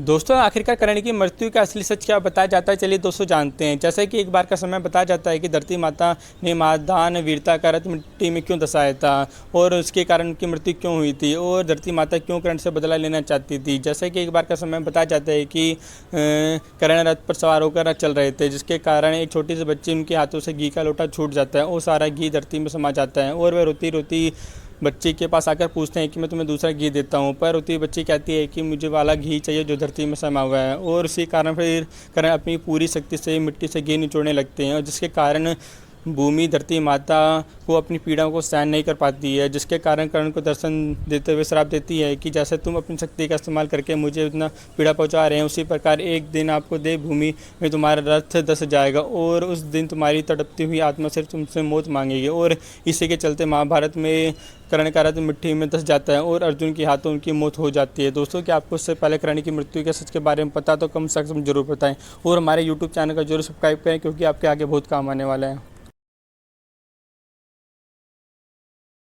दोस्तों आखिरकार कर्ण की मृत्यु का असली सच क्या बताया जाता है, चलिए दोस्तों जानते हैं। जैसे कि एक बार का समय बताया जाता है कि धरती माता ने मादान वीरता का रथ मिट्टी में क्यों दसाया था और उसके कारण उनकी मृत्यु क्यों हुई थी और धरती माता क्यों कर्ण से बदला लेना चाहती थी। जैसे कि एक बार का समय बताया जाता है कि कर्ण रथ पर सवार होकर चल रहे थे, जिसके कारण एक छोटी सी बच्ची उनके हाथों से घी का लोटा छूट जाता है और सारा घी धरती में समा जाता है और वह रोती रोती बच्ची के पास आकर पूछते हैं कि मैं तुम्हें दूसरा घी देता हूँ, पर उसी बच्ची कहती है कि मुझे वाला घी चाहिए जो धरती में समा हुआ है। और उसी कारण फिर कर्ण अपनी पूरी शक्ति से मिट्टी से घी निचोड़ने लगते हैं और जिसके कारण भूमि धरती माता को अपनी पीड़ा को सहन नहीं कर पाती है, जिसके कारण कर्ण को दर्शन देते हुए श्राप देती है कि जैसे तुम अपनी शक्ति का इस्तेमाल करके मुझे इतना पीड़ा पहुंचा रहे हैं, उसी प्रकार एक दिन आपको देव भूमि में तुम्हारा रथ धस जाएगा और उस दिन तुम्हारी तड़पती हुई आत्मा सिर्फ तुमसे मौत मांगेगी। और इसी के चलते महाभारत में कर्ण का रथ मिट्टी में धस जाता है और अर्जुन के हाथों उनकी मौत हो जाती है। दोस्तों क्या आपको इससे पहले कर्ण की मृत्यु के सच के बारे में पता तो कम से कम जरूर बताएं और हमारे यूट्यूब चैनल का जरूर सब्सक्राइब करें, क्योंकि आपके आगे बहुत काम आने वाला है।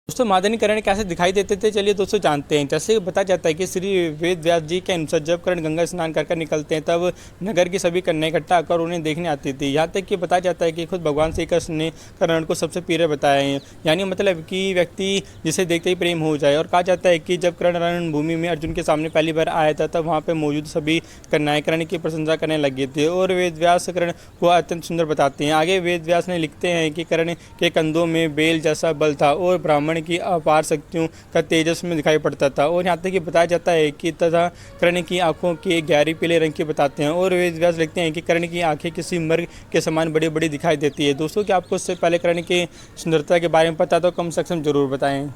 दोस्तों मादनी कर्ण कैसे दिखाई देते थे, चलिए दोस्तों जानते हैं। जैसे बताया जाता है कि श्री वेद व्यास जी के अनुसार जब कर्ण गंगा स्नान कर निकलते हैं तब नगर की सभी कन्याएं इकट्ठा आकर उन्हें देखने आती थी। यहाँ तक कि बताया जाता है कि खुद भगवान श्री कृष्ण ने कर्ण को सबसे प्रिय बताया है, यानी मतलब कि व्यक्ति जिसे देखते ही प्रेम हो जाए। और कहा जाता है कि जब कर्ण रणभूमि में अर्जुन के सामने पहली बार आया था तब वहाँ पर मौजूद सभी कन्याएं कर्ण की प्रशंसा करने लगी थी और वेद व्यास कर्ण को अत्यंत सुंदर बताते हैं। आगे वेद व्यास ने लिखते हैं कि कर्ण के कंधों में बेल जैसा बल था और ब्राह्मण की अपार शक्तियों का तेजस में दिखाई पड़ता था। और यहाँ तक कि बताया जाता है कि तथा कर्ण की आंखों के गहरी पीले रंग की बताते हैं और वेद व्यास लिखते हैं कि कर्ण की आंखें किसी मर्ग के समान बड़ी बड़ी दिखाई देती है। दोस्तों क्या आपको इससे पहले कर्ण की सुंदरता के बारे में पता तो कम से कम जरूर बताएं।